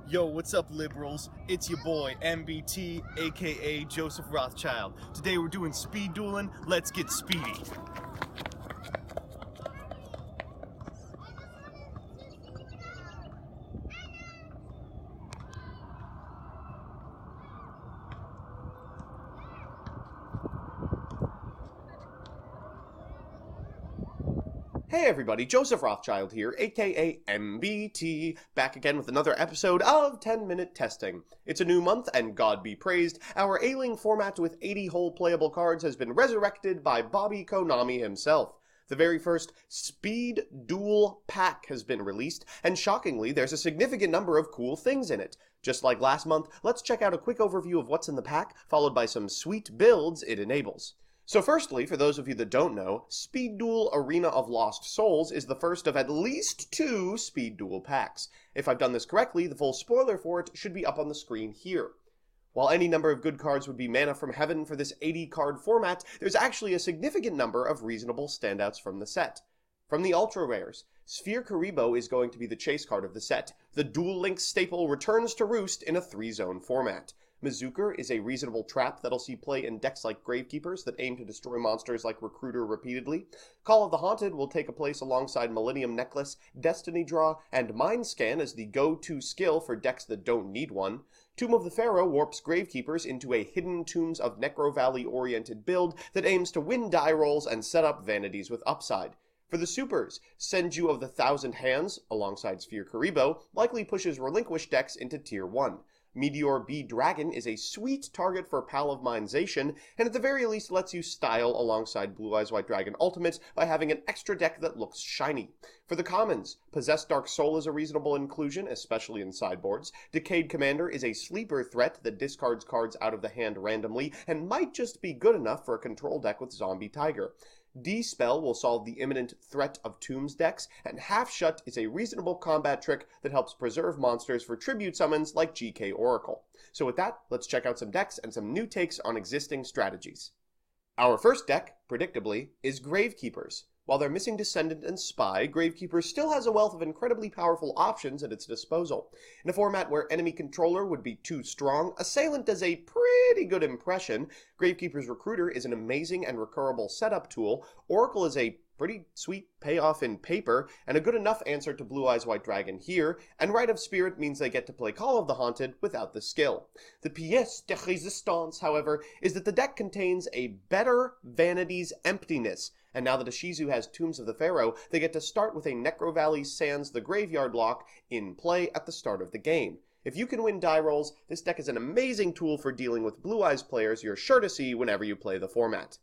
Yo, what's up, liberals? It's your boy, MBT, aka Joseph Rothschild. Today we're doing speed dueling. Let's get speedy. Hey everybody, Joseph Rothschild here, aka MBT, back again with another episode of 10-Minute Testing. It's a new month, and God be praised, our ailing format with 80 whole playable cards has been resurrected by Bobby Konami himself. The very first Speed Duel pack has been released, and shockingly, there's a significant number of cool things in it. Just like last month, let's check out a quick overview of what's in the pack, followed by some sweet builds it enables. So firstly, for those of you that don't know, Speed Duel Arena of Lost Souls is the first of at least 2 Speed Duel packs. If I've done this correctly, the full spoiler for it should be up on the screen here. While any number of good cards would be mana from heaven for this 80-card format, there's actually a significant number of reasonable standouts from the set. From the ultra rares, Sphere Kuriboh is going to be the chase card of the set. The Duel Links staple returns to roost in a 3-zone format. Mazooker is a reasonable trap that'll see play in decks like Gravekeepers that aim to destroy monsters like Recruiter repeatedly. Call of the Haunted will take a place alongside Millennium Necklace, Destiny Draw, and Mind Scan as the go-to skill for decks that don't need one. Tomb of the Pharaoh warps Gravekeepers into a Hidden Tombs of Necro Valley-oriented build that aims to win die rolls and set up vanities with upside. For the supers, Senju of the Thousand Hands, alongside Sphere Kuriboh, likely pushes Relinquished decks into Tier 1. Meteor B Dragon is a sweet target for Pal of Mindization, and at the very least lets you style alongside Blue Eyes White Dragon Ultimates by having an extra deck that looks shiny. For the commons, Possessed Dark Soul is a reasonable inclusion, especially in sideboards. Decayed Commander is a sleeper threat that discards cards out of the hand randomly, and might just be good enough for a control deck with Zombie Tiger. D-Spell will solve the imminent threat of Tombs decks, and Half Shut is a reasonable combat trick that helps preserve monsters for tribute summons like GK Oracle. So with that, let's check out some decks and some new takes on existing strategies. Our first deck, predictably, is Gravekeepers. While they're missing Descendant and Spy, Gravekeepers still has a wealth of incredibly powerful options at its disposal. In a format where enemy controller would be too strong, Assailant does a pretty good impression, Gravekeepers Recruiter is an amazing and recurable setup tool, Oracle is a pretty sweet payoff in paper, and a good enough answer to Blue Eyes White Dragon here, and Rite of Spirit means they get to play Call of the Haunted without the skill. The pièce de résistance, however, is that the deck contains a better Vanity's Emptiness, and now that Ishizu has Tombs of the Pharaoh, they get to start with a Necro Valley Sands the Graveyard lock in play at the start of the game. If you can win die rolls, this deck is an amazing tool for dealing with Blue Eyes players you're sure to see whenever you play the format.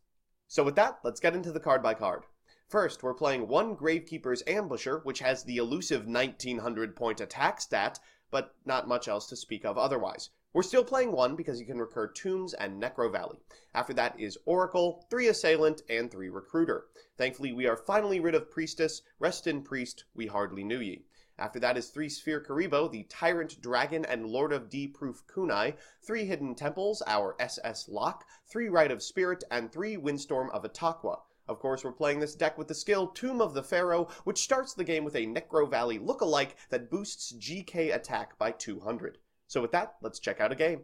So with that, let's get into the card by card. First, we're playing one Gravekeepers Ambusher, which has the elusive 1900-point attack stat, but not much else to speak of otherwise. We're still playing one because you can recur Tombs and Necro Valley. After that is Oracle, 3 Assailant, and 3 Recruiter. Thankfully, we are finally rid of Priestess. Rest in Priest, we hardly knew ye. After that is 3 Sphere Kuriboh, the Tyrant Dragon and Lord of D-Proof Kunai, 3 Hidden Temples, our SS Lock, 3 Rite of Spirit, and 3 Windstorm of Itaqua. Of course, we're playing this deck with the skill Tomb of the Pharaoh, which starts the game with a Necro Valley look-alike that boosts GK attack by 200. So with that, let's check out a game.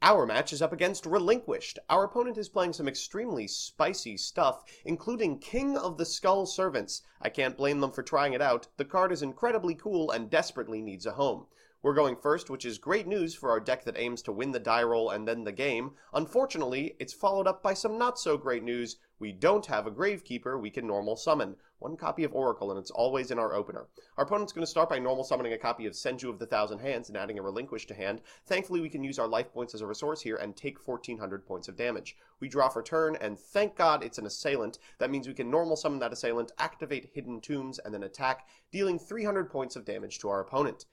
Our match is up against Relinquished. Our opponent is playing some extremely spicy stuff, including King of the Skull Servants. I can't blame them for trying it out. The card is incredibly cool and desperately needs a home. We're going first, which is great news for our deck that aims to win the die roll and then the game. Unfortunately, it's followed up by some not so great news. We don't have a Gravekeeper we can normal summon. One copy of Oracle, and it's always in our opener. Our opponent's going to start by normal summoning a copy of Senju of the Thousand Hands and adding a Relinquished to hand. Thankfully, we can use our life points as a resource here and take 1400 points of damage. We draw for turn, and thank God it's an Assailant. That means we can normal summon that Assailant, activate Hidden Tombs, and then attack, dealing 300 points of damage to our opponent.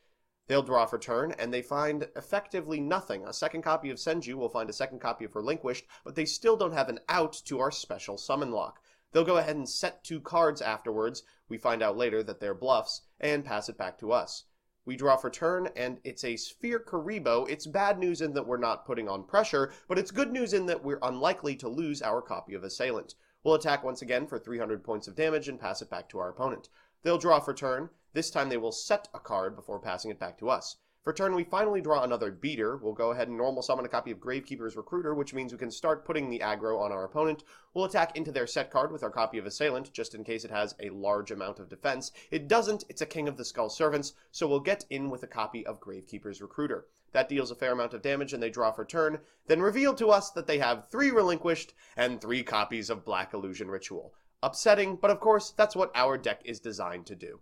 They'll draw for turn, and they find effectively nothing. A second copy of Senju will find a second copy of Relinquished, but they still don't have an out to our special summon lock. They'll go ahead and set 2 cards afterwards, we find out later that they're bluffs, and pass it back to us. We draw for turn, and it's a Sphere Kuriboh. It's bad news in that we're not putting on pressure, but it's good news in that we're unlikely to lose our copy of Assailant. We'll attack once again for 300 points of damage and pass it back to our opponent. They'll draw for turn. This time they will set a card before passing it back to us. For turn, we finally draw another beater. We'll go ahead and normal summon a copy of Gravekeepers Recruiter, which means we can start putting the aggro on our opponent. We'll attack into their set card with our copy of Assailant, just in case it has a large amount of defense. It doesn't, it's a King of the Skull Servants, so we'll get in with a copy of Gravekeepers Recruiter. That deals a fair amount of damage and they draw for turn, then reveal to us that they have 3 Relinquished and 3 copies of Black Illusion Ritual. Upsetting, but of course, that's what our deck is designed to do.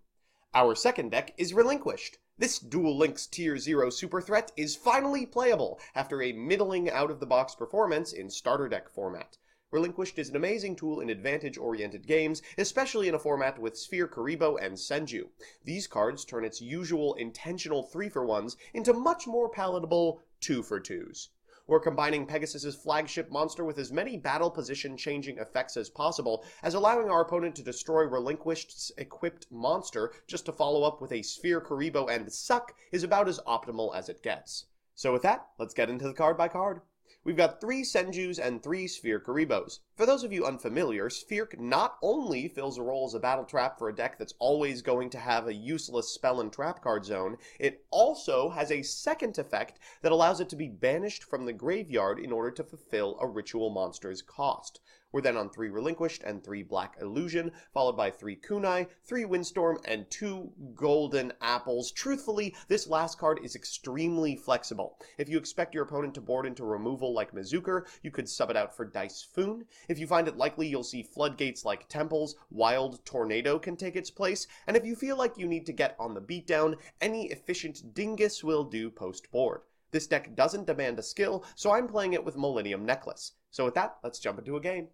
Our second deck is Relinquished. This Duel Links Tier 0 super threat is finally playable after a middling out-of-the-box performance in starter deck format. Relinquished is an amazing tool in advantage-oriented games, especially in a format with Sphere Kuriboh and Senju. These cards turn its usual intentional 3-for-1s into much more palatable 2-for-2s. We're combining Pegasus's flagship monster with as many battle position changing effects as possible, as allowing our opponent to destroy Relinquished's equipped monster just to follow up with a Sphere Kuriboh and suck is about as optimal as it gets. So with that, let's get into the card by card. We've got 3 Senjus and 3 Sphere Kuribohs. For those of you unfamiliar, Sphere not only fills a role as a battle trap for a deck that's always going to have a useless spell and trap card zone, it also has a second effect that allows it to be banished from the graveyard in order to fulfill a ritual monster's cost. We're then on 3 Relinquished and 3 Black Illusion, followed by 3 Kunai, 3 Windstorm, and 2 Golden Apples. Truthfully, this last card is extremely flexible. If you expect your opponent to board into removal like Mizuker, you could sub it out for Dice Foon. If you find it likely you'll see floodgates like Temples, Wild Tornado can take its place, and if you feel like you need to get on the beatdown, any efficient Dingus will do post-board. This deck doesn't demand a skill, so I'm playing it with Millennium Necklace. So with that, let's jump into a game.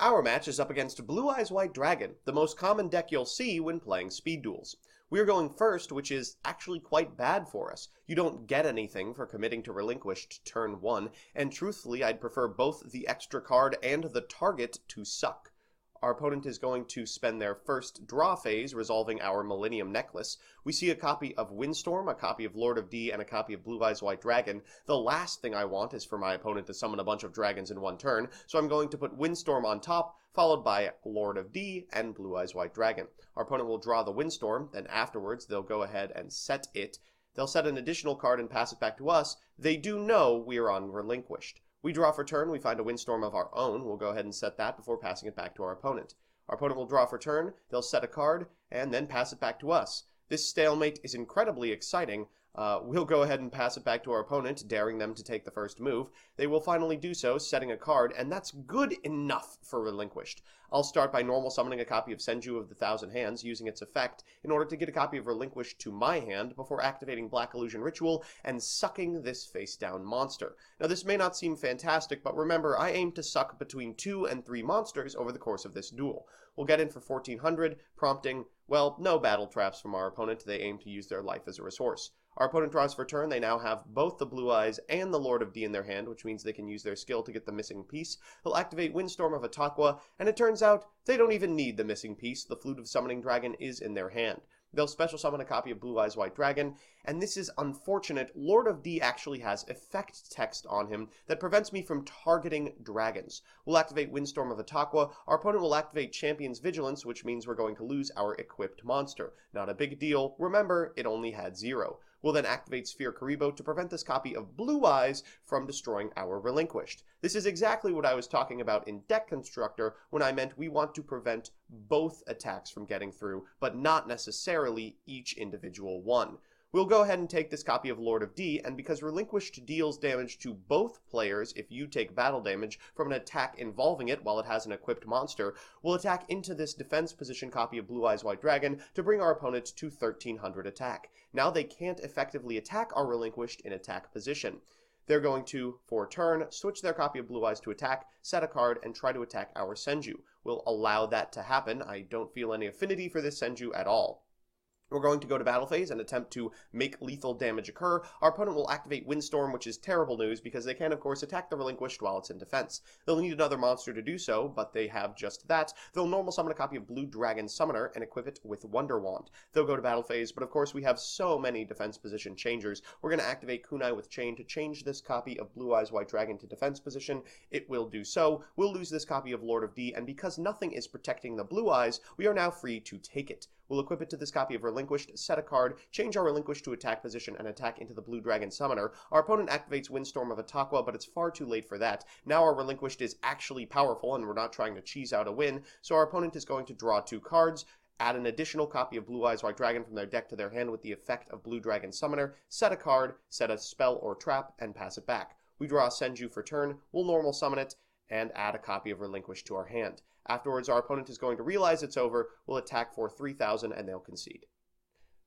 Our match is up against Blue Eyes White Dragon, the most common deck you'll see when playing speed duels. We're going first, which is actually quite bad for us. You don't get anything for committing to Relinquished turn 1, and truthfully I'd prefer both the extra card and the target to suck. Our opponent is going to spend their first draw phase resolving our Millennium Necklace. We see a copy of Windstorm, a copy of Lord of D, and a copy of Blue Eyes White Dragon. The last thing I want is for my opponent to summon a bunch of dragons in one turn, so I'm going to put Windstorm on top, followed by Lord of D and Blue Eyes White Dragon. Our opponent will draw the Windstorm, then afterwards they'll go ahead and set it. They'll set an additional card and pass it back to us. They do know we're on Relinquished. We draw for turn, we find a Windstorm of our own. We'll go ahead and set that before passing it back to our opponent. Our opponent will draw for turn, they'll set a card, and then pass it back to us. This stalemate is incredibly exciting. We'll go ahead and pass it back to our opponent, daring them to take the first move. They will finally do so, setting a card, and that's good enough for Relinquished. I'll start by normal summoning a copy of Senju of the Thousand Hands, using its effect, in order to get a copy of Relinquished to my hand before activating Black Illusion Ritual and sucking this face-down monster. Now this may not seem fantastic, but remember, I aim to suck between 2 and 3 monsters over the course of this duel. We'll get in for 1400, prompting, well, no battle traps from our opponent. They aim to use their life as a resource. Our opponent draws for turn. They now have both the Blue Eyes and the Lord of D in their hand, which means they can use their skill to get the missing piece. They'll activate Windstorm of Ataqua, and it turns out they don't even need the missing piece. The Flute of Summoning Dragon is in their hand. They'll special summon a copy of Blue Eyes White Dragon, and this is unfortunate. Lord of D actually has effect text on him that prevents me from targeting dragons. We'll activate Windstorm of Ataqua. Our opponent will activate Champion's Vigilance, which means we're going to lose our equipped monster. Not a big deal. Remember, it only had 0. We'll then activate Sphere Kuriboh to prevent this copy of Blue Eyes from destroying our Relinquished. This is exactly what I was talking about in Deck Constructor when I meant we want to prevent both attacks from getting through, but not necessarily each individual one. We'll go ahead and take this copy of Lord of D, and because Relinquished deals damage to both players if you take battle damage from an attack involving it while it has an equipped monster, we'll attack into this defense position copy of Blue Eyes White Dragon to bring our opponent to 1300 attack. Now they can't effectively attack our Relinquished in attack position. They're going to, for turn, switch their copy of Blue Eyes to attack, set a card, and try to attack our Senju. We'll allow that to happen. I don't feel any affinity for this Senju at all. We're going to go to battle phase and attempt to make lethal damage occur. Our opponent will activate Windstorm, which is terrible news because they can, of course, attack the Relinquished while it's in defense. They'll need another monster to do so, but they have just that. They'll normal summon a copy of Blue Dragon Summoner and equip it with Wonder Wand. They'll go to battle phase, but of course we have so many defense position changers. We're going to activate Kunai with Chain to change this copy of Blue Eyes White Dragon to defense position. It will do so. We'll lose this copy of Lord of D, and because nothing is protecting the Blue Eyes, we are now free to take it. We'll equip it to this copy of Relinquished, set a card, change our Relinquished to attack position, and attack into the Blue Dragon Summoner. Our opponent activates Windstorm of Ataqua, but it's far too late for that. Now our Relinquished is actually powerful, and we're not trying to cheese out a win, so our opponent is going to draw 2 cards, add an additional copy of Blue Eyes White Dragon from their deck to their hand with the effect of Blue Dragon Summoner, set a card, set a spell or trap, and pass it back. We draw a Senju for turn, we'll normal summon it, and add a copy of Relinquished to our hand. Afterwards, our opponent is going to realize it's over, we'll attack for 3,000, and they'll concede.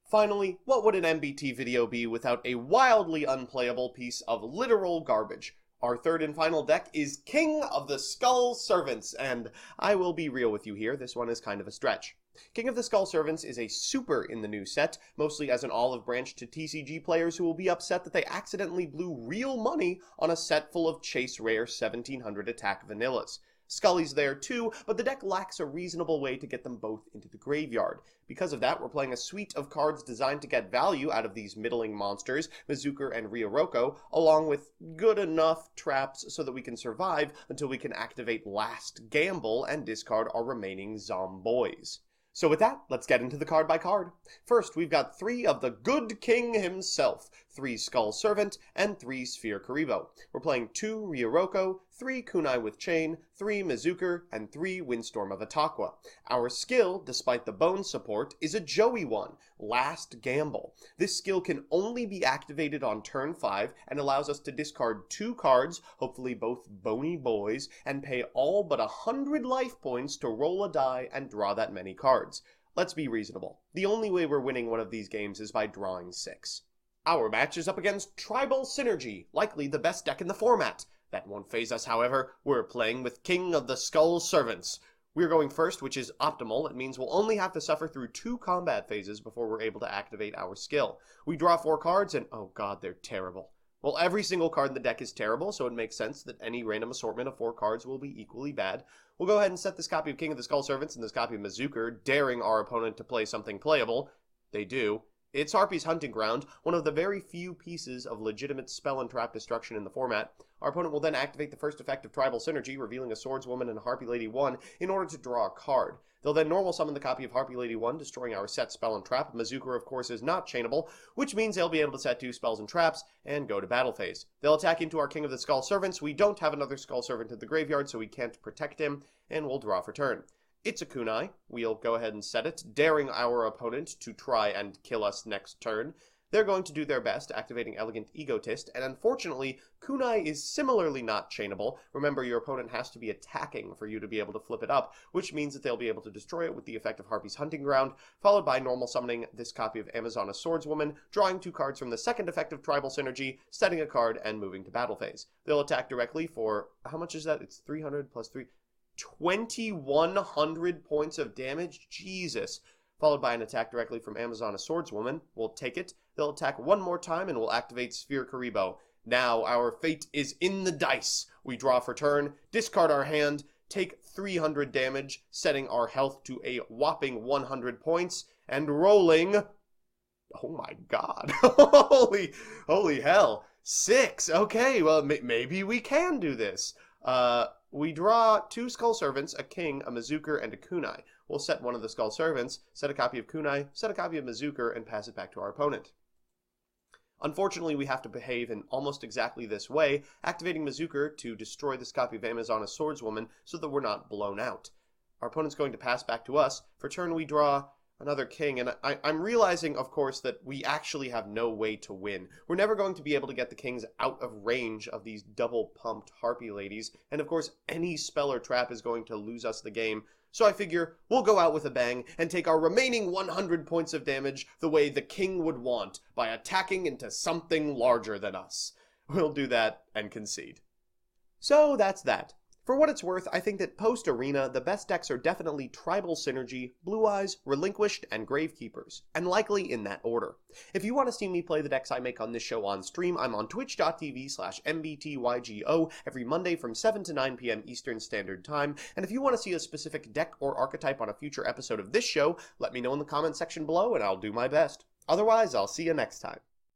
Finally, what would an MBT video be without a wildly unplayable piece of literal garbage? Our third and final deck is King of the Skull Servants, and I will be real with you here, this one is kind of a stretch. King of the Skull Servants is a super in the new set, mostly as an olive branch to TCG players who will be upset that they accidentally blew real money on a set full of chase rare 1700 attack vanillas. Scully's there too, but the deck lacks a reasonable way to get them both into the graveyard. Because of that, we're playing a suite of cards designed to get value out of these middling monsters, Mizuker and Ryoroko, along with good enough traps so that we can survive until we can activate Last Gamble and discard our remaining Zomboys. So with that, let's get into the card by card. First, we've got 3 of the good king himself, 3 Skull Servant, and 3 Sphere Kuriboh. We're playing 2 Ryoroko, 3 Kunai with Chain, 3 Mizuker, and 3 Windstorm of Ataqua. Our skill, despite the bone support, is a Joey one, Last Gamble. This skill can only be activated on turn 5 and allows us to discard 2 cards, hopefully both bony boys, and pay all but 100 life points to roll a die and draw that many cards. Let's be reasonable. The only way we're winning one of these games is by drawing 6. Our match is up against Tribal Synergy, likely the best deck in the format. That won't faze us, however. We're playing with King of the Skull Servants. We're going first, which is optimal. It means we'll only have to suffer through 2 combat phases before we're able to activate our skill. We draw 4 cards, and oh god, they're terrible. Well, every single card in the deck is terrible, so it makes sense that any random assortment of 4 cards will be equally bad. We'll go ahead and set this copy of King of the Skull Servants and this copy of Mizuker, daring our opponent to play something playable. They do. It's Harpy's Hunting Ground, one of the very few pieces of legitimate spell and trap destruction in the format. Our opponent will then activate the first effect of Tribal Synergy, revealing a Swordswoman and a Harpy Lady 1 in order to draw a card. They'll then normal summon the copy of Harpy Lady 1, destroying our set spell and trap. Mizuker, of course, is not chainable, which means they'll be able to set 2 spells and traps and go to battle phase. They'll attack into our King of the Skull Servants. We don't have another Skull Servant in the graveyard, so we can't protect him, and we'll draw for turn. It's a kunai. We'll go ahead and set it, daring our opponent to try and kill us next turn. They're going to do their best, activating Elegant Egotist, and unfortunately, kunai is similarly not chainable. Remember, your opponent has to be attacking for you to be able to flip it up, which means that they'll be able to destroy it with the effect of Harpy's Hunting Ground, followed by normal summoning this copy of Amazona Swordswoman, drawing 2 cards from the second effect of Tribal Synergy, setting a card, and moving to battle phase. They'll attack directly for, how much is that? It's 300 plus 3... 2,100 points of damage? Jesus. Followed by an attack directly from Amazona Swordswoman. We'll take it. They'll attack one more time and we'll activate Sphere Kuriboh. Now our fate is in the dice. We draw for turn, discard our hand, take 300 damage, setting our health to a whopping 100 points, and rolling... Oh my god. holy hell. 6. Okay, well, maybe we can do this. We draw 2 Skull Servants, a King, a Mizuker, and a Kunai. We'll set one of the Skull Servants, set a copy of Kunai, set a copy of Mizuker, and pass it back to our opponent. Unfortunately, we have to behave in almost exactly this way, activating Mizuker to destroy this copy of Amazona Swordswoman so that we're not blown out. Our opponent's going to pass back to us. For turn, we draw another king, and I'm realizing, of course, that we actually have no way to win. We're never going to be able to get the kings out of range of these double-pumped Harpy ladies, and of course, any spell or trap is going to lose us the game. So I figure we'll go out with a bang and take our remaining 100 points of damage the way the king would want, by attacking into something larger than us. We'll do that and concede. So that's that. For what it's worth, I think that post-Arena, the best decks are definitely Tribal Synergy, Blue Eyes, Relinquished, and Gravekeepers, and likely in that order. If you want to see me play the decks I make on this show on stream, I'm on twitch.tv/mbtygo every Monday from 7 to 9 p.m. Eastern Standard Time, and if you want to see a specific deck or archetype on a future episode of this show, let me know in the comment section below and I'll do my best. Otherwise, I'll see you next time.